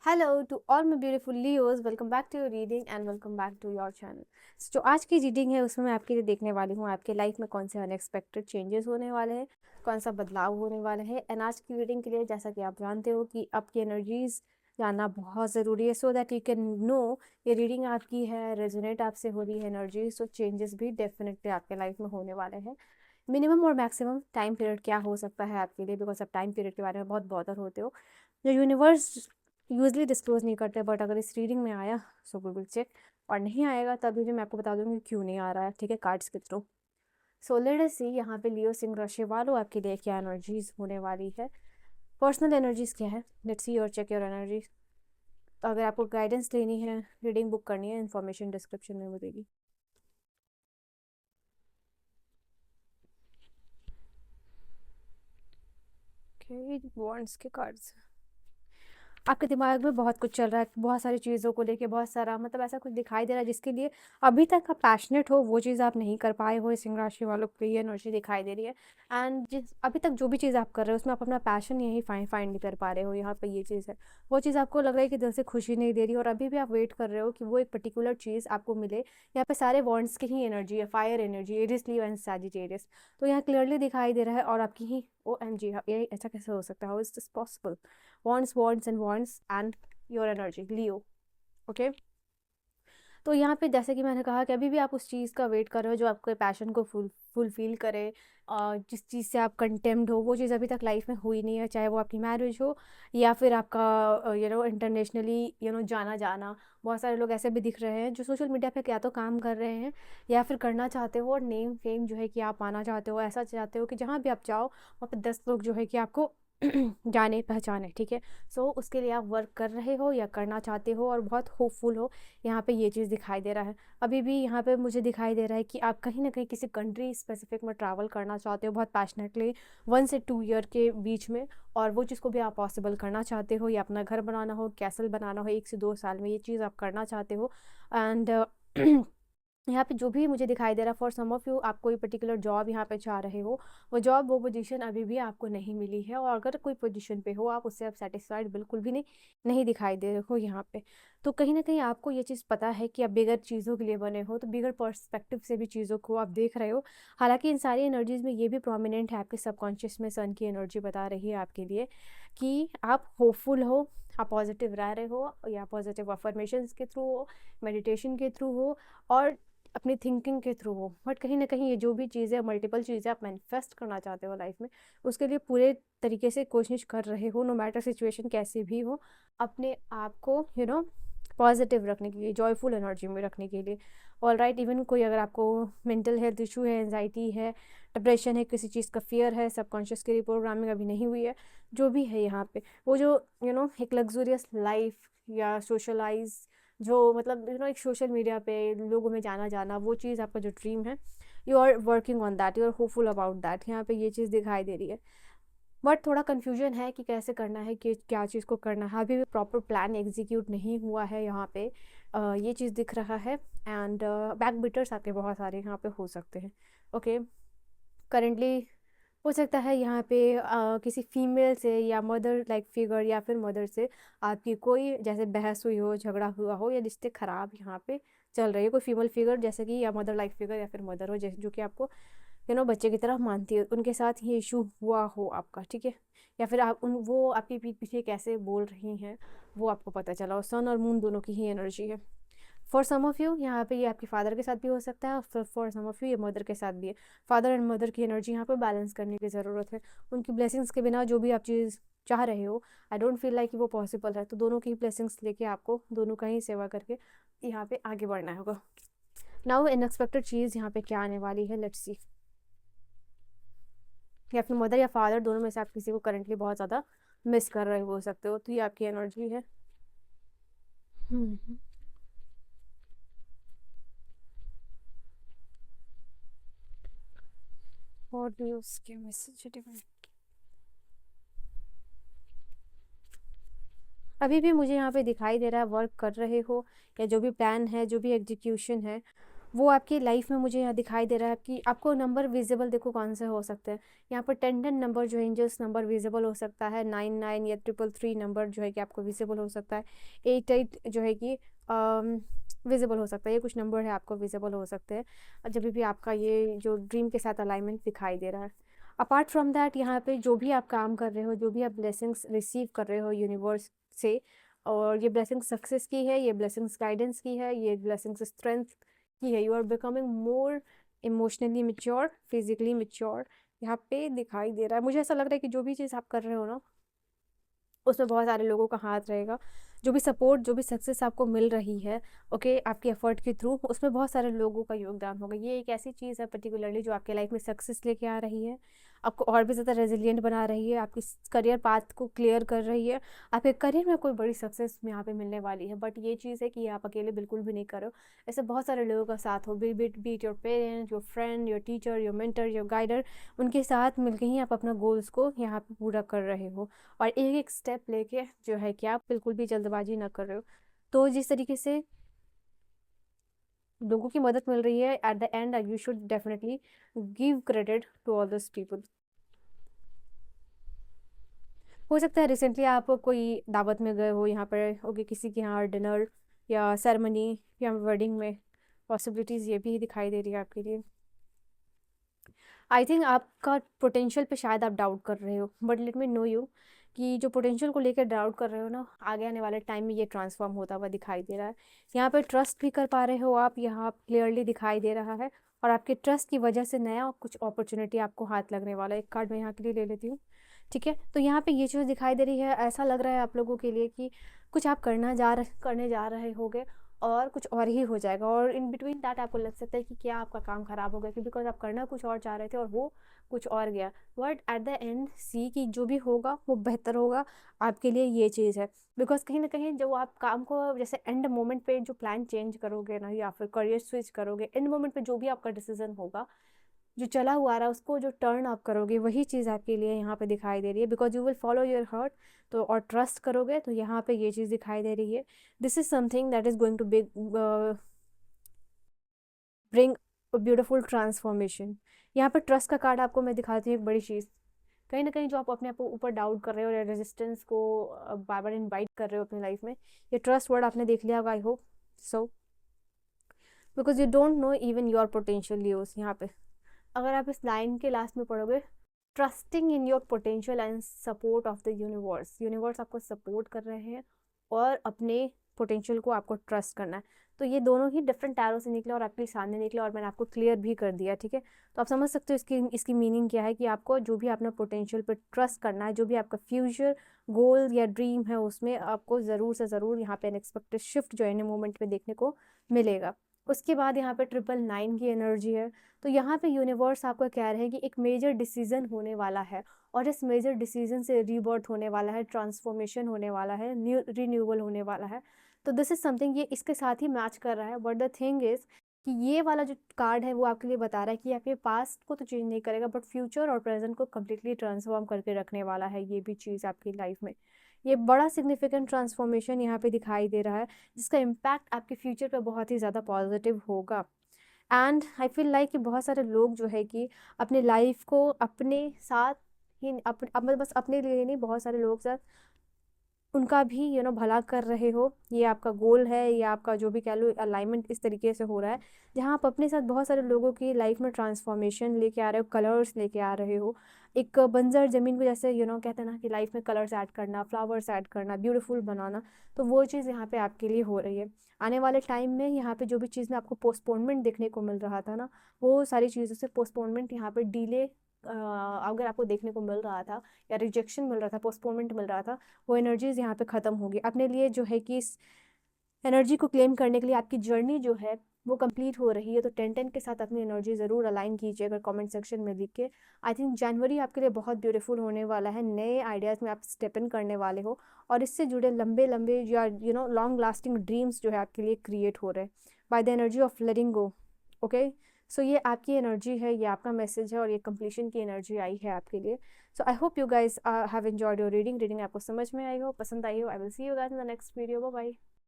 Hello to all my beautiful Leos, welcome back to your reading and welcome back to your channel. जो आज की reading है उसमें मैं आपके लिए देखने वाली हूँ आपके लाइफ में कौन से अनएक्सपेक्टेड चेंजेस होने वाले हैं, कौन सा बदलाव होने वाला है। एंड आज की रीडिंग के लिए जैसा कि आप जानते हो कि आपकी एनर्जीज जानना बहुत ज़रूरी है, so that you can know ये रीडिंग आपकी है, रेजोनेट आपसे हो रही है एनर्जी, सो चेंजेस भी डेफिनेटली आपके लाइफ में होने वाले हैं। मिनिमम और मैक्सिमम टाइम पीरियड क्या हो सकता है आपके लिए, बिकॉज आप टाइम पीरियड के बारे में बहुत बॉदर होते हो। जो यूनिवर्स यूजली डिस्क्लोज नहीं करते, बट अगर इस रीडिंग में आया सो वी विल चेक, और नहीं आएगा तभी भी मैं आपको बता दूंगी क्यों नहीं आ रहा है, ठीक है, कार्ड्स के थ्रू। सो लेट अस सी यहाँ पे लियो सिंह राशि वालों आपके लिए क्या एनर्जीज होने वाली है, पर्सनल एनर्जीज क्या है। लेट्स सी और चेक योर एनर्जीज। तो अगर आपको गाइडेंस लेनी है, रीडिंग बुक करनी है, इन्फॉर्मेशन डिस्क्रिप्शन में मिलेगी। ओके, वॉन्ड्स के कार्ड्स। आपके दिमाग में बहुत कुछ चल रहा है, बहुत सारी चीज़ों को लेके, बहुत सारा मतलब ऐसा कुछ दिखाई दे रहा है जिसके लिए अभी तक आप पैशनेट हो, वो चीज़ आप नहीं कर पाए हो। सिंह राशि वालों को ये एनर्जी दिखाई दे रही है। एंड जिस अभी तक जो भी चीज़ आप कर रहे हो उसमें आप अपना पैशन यही फाइंड नहीं कर पा रहे हो। यहाँ पे ये चीज़ है, वो चीज़ आपको लग रहा है कि दिल से खुशी नहीं दे रही, और अभी भी आप वेट कर रहे हो कि वो एक पर्टिकुलर चीज़ आपको मिले। यहाँ पे सारे वॉन्ड्स की ही एनर्जी है, fire energy, Aries, Leo and Sagittarius. तो यहाँ क्लियरली दिखाई दे रहा है, और आपकी ही ओ एम जी, ये ऐसा कैसे हो सकता है, how is this possible. wands and your energy Leo। Okay, तो यहाँ पे जैसे कि मैंने कहा कि अभी भी आप उस चीज़ का वेट कर रहे हो जो आपके पैशन को फुलफिल करे। जिस चीज़ से आप कंटेम्ड हो वो चीज़ अभी तक लाइफ में हुई नहीं है, चाहे वो आपकी मैरिज हो या फिर आपका इंटरनेशनली जाना जाना। बहुत सारे लोग ऐसे भी दिख रहे हैं जो सोशल मीडिया पे क्या तो काम कर रहे हैं या फिर करना चाहते हो, और नेम फेम जो है कि आप पाना चाहते हो, ऐसा चाहते हो कि जहाँ भी आप जाओ वहाँ पे 10 लोग जो है कि आपको जाने पहचाने, ठीक है। सो उसके लिए आप वर्क कर रहे हो या करना चाहते हो और बहुत होपफुल हो। यहाँ पे ये चीज़ दिखाई दे रहा है। अभी भी यहाँ पे मुझे दिखाई दे रहा है कि आप कहीं ना कहीं किसी कंट्री स्पेसिफिक में ट्रैवल करना चाहते हो बहुत पैशनेटली, 1 से 2 ईयर के बीच में। और वो चीज़ को भी आप पॉसिबल करना चाहते हो, या अपना घर बनाना हो, कैसल बनाना हो, 1 से 2 साल में ये चीज़ आप करना चाहते हो। एंड यहाँ पे जो भी मुझे दिखाई दे रहा है, फॉर सम ऑफ यू आप कोई पर्टिकुलर जॉब यहाँ पे चाह रहे हो, वो जॉब वो पोजीशन अभी भी आपको नहीं मिली है, और अगर कोई पोजीशन पे हो आप उससे आप सेटिस्फाइड बिल्कुल भी नहीं दिखाई दे रहे हो यहाँ पे। तो कहीं ना कहीं आपको ये चीज़ पता है कि आप बिगर चीज़ों के लिए बने हो, तो बिगर पर्सपेक्टिव से भी चीज़ों को आप देख रहे हो। हालांकि इन सारी एनर्जीज में ये भी प्रोमिनेंट है, आपके सबकॉन्शियस में सन की एनर्जी बता रही है आपके लिए कि आप होपफुल हो, आप पॉजिटिव रह रहे हो, या पॉजिटिव अफर्मेशंस के थ्रू हो, मेडिटेशन के थ्रू हो, और अपनी थिंकिंग के थ्रू हो। बट कहीं ना कहीं ये जो भी चीज़ें, मल्टीपल चीज़ें आप मैनिफेस्ट करना चाहते हो लाइफ में, उसके लिए पूरे तरीके से कोशिश कर रहे हो, नो मैटर सिचुएशन कैसी भी हो, अपने आप को पॉजिटिव रखने के लिए, जॉयफुल एनर्जी में रखने के लिए। ऑल राइट, इवन कोई अगर आपको मेंटल हेल्थ इशू है, एंजाइटी है, डिप्रेशन है, किसी चीज़ का फियर है, सबकॉन्शियस की रिप्रोग्रामिंग अभी नहीं हुई है, जो भी है यहाँ पे, वो जो एक लग्जूरियस लाइफ या सोशलाइज, जो मतलब एक सोशल मीडिया पे लोगों में जाना जाना, वो चीज़ आपका जो ड्रीम है, you are working on that, you are hopeful about that. यहाँ पे ये चीज़ दिखाई दे रही है, बट थोड़ा कन्फ्यूजन है कि कैसे करना है, कि क्या चीज़ को करना है। अभी भी प्रॉपर प्लान एग्जीक्यूट नहीं हुआ है यहाँ पे, ये चीज़ दिख रहा है। एंड बैक बीटर्स आपके बहुत सारे यहाँ पे हो सकते हैं। ओके, करेंटली हो सकता है यहाँ पे किसी फीमेल से या मदर लाइक फिगर, या फिर मदर से आपकी कोई जैसे बहस हुई हो, झगड़ा हुआ हो, या रिश्ते खराब यहाँ पे चल रही है। कोई फीमेल फिगर जैसे कि, या मदर लाइक फिगर, या फिर मदर हो जैसे जो कि आपको बच्चे की तरह मानती है, उनके साथ ये इशू हुआ हो आपका, ठीक है। या फिर आप वो आपके पीठ पीछे कैसे बोल रही हैं वो आपको पता चला हो। सन और मून दोनों की ही एनर्जी है। फॉर सम ऑफ यू यहाँ पे ये आपके फादर के साथ भी हो सकता है, फॉर सम ऑफ यू ये मदर के साथ भी है। फादर एंड मदर की एनर्जी यहाँ पे बैलेंस करने की ज़रूरत है। उनकी ब्लेसिंग्स के बिना जो भी आप चीज़ चाह रहे हो, आई डोंट फील लाइक वो पॉसिबल है। तो दोनों की ब्लेसिंग्स लेके आपको दोनों का ही सेवा करके यहाँ पे आगे बढ़ना होगा। नाउ अनएक्सपेक्टेड चीज़ यहाँ पे क्या आने वाली है, लेट्स सी। या फिर मदर या फादर दोनों में से आप किसी को करंटली बहुत ज़्यादा मिस कर रहे हो सकते हो, तो ये आपकी एनर्जी है। और भी उसके मैसेज डिवाइन। अभी भी मुझे यहाँ पे दिखाई दे रहा है वर्क कर रहे हो, या जो भी प्लान है, जो भी एग्जीक्यूशन है, वो आपकी लाइफ में मुझे यहाँ दिखाई दे रहा है कि आपको नंबर विजिबल देखो कौन से हो सकते हैं। यहाँ पर 10 नंबर जो है, एंजल्स नंबर विजिबल हो सकता है, 99 या 333 नंबर जो है कि आपको विजिबल हो सकता है, 88 जो है कि विजिबल हो सकता है। ये कुछ नंबर है आपको विजिबल हो सकते हैं जब भी आपका ये जो ड्रीम के साथ अलाइनमेंट दिखाई दे रहा है। अपार्ट फ्रॉम दैट, यहाँ पे जो भी आप काम कर रहे हो, जो भी आप ब्लेसिंग्स रिसीव कर रहे हो यूनिवर्स से, और ये ब्लेसिंग सक्सेस की है, ये ब्लेसिंग्स गाइडेंस की है, ये ब्लेसिंग्स स्ट्रेंथ की है। You are becoming more emotionally mature, physically mature यहाँ पे दिखाई दे रहा है। मुझे ऐसा लग रहा है कि जो भी चीज़ आप कर रहे हो ना, उसमें बहुत सारे लोगों का हाथ रहेगा। जो भी सपोर्ट, जो भी सक्सेस आपको मिल रही है, ओके, आपकी एफर्ट के थ्रू, उसमें बहुत सारे लोगों का योगदान होगा। ये एक ऐसी चीज़ है पर्टिकुलरली जो आपके लाइफ में सक्सेस लेके आ रही है, आपको और भी ज़्यादा रेजिलिएंट बना रही है, आपकी करियर पाथ को क्लियर कर रही है। आपके करियर में कोई बड़ी सक्सेस यहाँ पे मिलने वाली है। बट ये चीज़ है कि आप अकेले बिल्कुल भी नहीं करो, ऐसे बहुत सारे लोगों का साथ हो, be it your parents, your friend, your teacher, your mentor, your guider, उनके साथ मिलकर ही आप अपना गोल्स को यहाँ पे पूरा कर रहे हो। और एक एक स्टेप लेके जो है कि आप बिल्कुल भी जल्दबाजी ना कर रहे हो। तो जिस तरीके से लोगों की मदद मिल रही है, at the end you should definitely give credit to all this people. हो सकता है रिसेंटली आप कोई दावत में गए हो, यहाँ पर ओके, किसी के यहाँ डिनर या सेरेमनी या वेडिंग में, पॉसिबिलिटीज़ ये भी दिखाई दे रही है आपके लिए। आई थिंक आपका पोटेंशियल पे शायद आप डाउट कर रहे हो, but let me know you कि जो पोटेंशियल को लेकर डाउट कर रहे हो ना, आगे आने वाले टाइम में ये ट्रांसफॉर्म होता हुआ दिखाई दे रहा है। यहाँ पे ट्रस्ट भी कर पा रहे हो आप, यहाँ क्लियरली दिखाई दे रहा है। और आपके ट्रस्ट की वजह से नया कुछ अपॉर्चुनिटी आपको हाथ लगने वाला है। एक कार्ड मैं यहाँ के लिए ले लेती हूँ, ठीक है। तो यहाँ पे ये चीज़ दिखाई दे रही है, ऐसा लग रहा है आप लोगों के लिए कि कुछ आप करने जा रहे होगे और कुछ और ही हो जाएगा। और इन बिटवीन दैट आपको लग सकता है कि क्या आपका काम खराब हो गया, कि बिकॉज आप करना कुछ और चाह रहे थे और वो कुछ और गया। बट एट द एंड सी कि जो भी होगा वो बेहतर होगा आपके लिए, ये चीज़ है। बिकॉज कहीं ना कहीं जो आप काम को जैसे एंड मोमेंट पे जो प्लान चेंज करोगे ना, या फिर करियर स्विच करोगे, एंड मोमेंट पे जो भी आपका डिसीजन होगा, जो चला हुआ आ रहा है उसको जो टर्न आप करोगे, वही चीज़ आपके लिए यहाँ पे दिखाई दे रही है। Because you will follow your heart, तो और ट्रस्ट करोगे, तो यहाँ पे ये चीज़ दिखाई दे रही है। This is something that is going to bring beautiful transformation. यहाँ पर ट्रस्ट का कार्ड आपको मैं दिखाती हूँ, एक बड़ी चीज़। कहीं ना कहीं जो आप अपने आप को ऊपर डाउट कर रहे हो या रेजिस्टेंस को बार बार इनवाइट कर रहे हो अपनी लाइफ में, ये ट्रस्ट वर्ड आपने देख लिया होगा, I hope so. Because you don't know even your potential use. यहाँ पे अगर आप इस लाइन के लास्ट में पढ़ोगे, trusting in your potential and support of the universe, universe आपको सपोर्ट कर रहे हैं और अपने पोटेंशियल को आपको ट्रस्ट करना है। तो ये दोनों ही डिफरेंट टैरो से निकले और आपके सामने निकले, और मैंने आपको क्लियर भी कर दिया, ठीक है। तो आप समझ सकते हो इसकी मीनिंग क्या है, कि आपको जो भी अपना पोटेंशियल पर ट्रस्ट करना है, जो भी आपका फ्यूचर गोल या ड्रीम है, उसमें आपको ज़रूर से ज़रूर यहाँ पे अनएक्सपेक्टेड शिफ्ट जो है इन मोमेंट में देखने को मिलेगा। उसके बाद यहाँ पे 999 की एनर्जी है। तो यहाँ पे यूनिवर्स आपको कह रहे हैं कि एक मेजर डिसीजन होने वाला है, और इस मेजर डिसीजन से रीबर्थ होने वाला है, ट्रांसफॉर्मेशन होने वाला है, रिन्यूअल होने वाला है। तो दिस इज समथिंग, ये इसके साथ ही मैच कर रहा है। बट द थिंग इज कि ये वाला जो कार्ड है वो आपके लिए बता रहा है कि आपके पास्ट को तो चेंज नहीं करेगा, बट फ्यूचर और प्रेजेंट को कम्प्लीटली ट्रांसफॉर्म करके रखने वाला है। ये भी चीज़ आपकी लाइफ में, ये बड़ा सिग्निफिकेंट ट्रांसफॉर्मेशन यहाँ पे दिखाई दे रहा है, जिसका इम्पैक्ट आपके फ्यूचर पे बहुत ही ज़्यादा पॉजिटिव होगा। एंड आई फील लाइक कि बहुत सारे लोग जो है कि अपने लाइफ को अपने साथ ही बस अपने लिए नहीं, बहुत सारे लोग साथ उनका भी भला कर रहे हो। ये आपका गोल है, या आपका जो भी कह लो अलाइनमेंट इस तरीके से हो रहा है, जहाँ आप अपने साथ बहुत सारे लोगों की लाइफ में ट्रांसफॉर्मेशन लेके आ रहे हो, कलर्स लेके आ रहे हो। एक बंजर ज़मीन को जैसे कहते हैं ना कि लाइफ में कलर्स ऐड करना, फ्लावर्स ऐड करना, ब्यूटीफुल बनाना, तो वो चीज़ यहाँ पे आपके लिए हो रही है। आने वाले टाइम में यहाँ पे जो भी चीज़ में आपको पोस्टपोनमेंट देखने को मिल रहा था ना, वो सारी चीज़ों से पोस्टपोनमेंट यहाँ पर डिले अगर आपको देखने को मिल रहा था, या रिजेक्शन मिल रहा था, पोस्टपोनमेंट मिल रहा था, वो एनर्जीज यहाँ पे ख़त्म होगी अपने लिए। जो है कि इस एनर्जी को क्लेम करने के लिए आपकी जर्नी जो है वो कंप्लीट हो रही है। तो 10-10 के साथ अपनी एनर्जी ज़रूर अलाइन कीजिए, अगर कमेंट सेक्शन में लिख के। आई थिंक जनवरी आपके लिए बहुत ब्यूटीफुल होने वाला है, नए आइडियाज़ में आप स्टेप इन करने वाले हो, और इससे जुड़े लंबे लंबे या लॉन्ग लास्टिंग ड्रीम्स जो है आपके लिए क्रिएट हो रहे हैं by the energy of letting go. Okay, so ये आपकी एनर्जी है, ये आपका मैसेज है, और ये कंप्लीशन की एनर्जी आई है आपके लिए। So I hope you guys have enjoyed your reading आपको समझ में आई हो, पसंद आई हो। I will see you guys in the next video. Bye bye.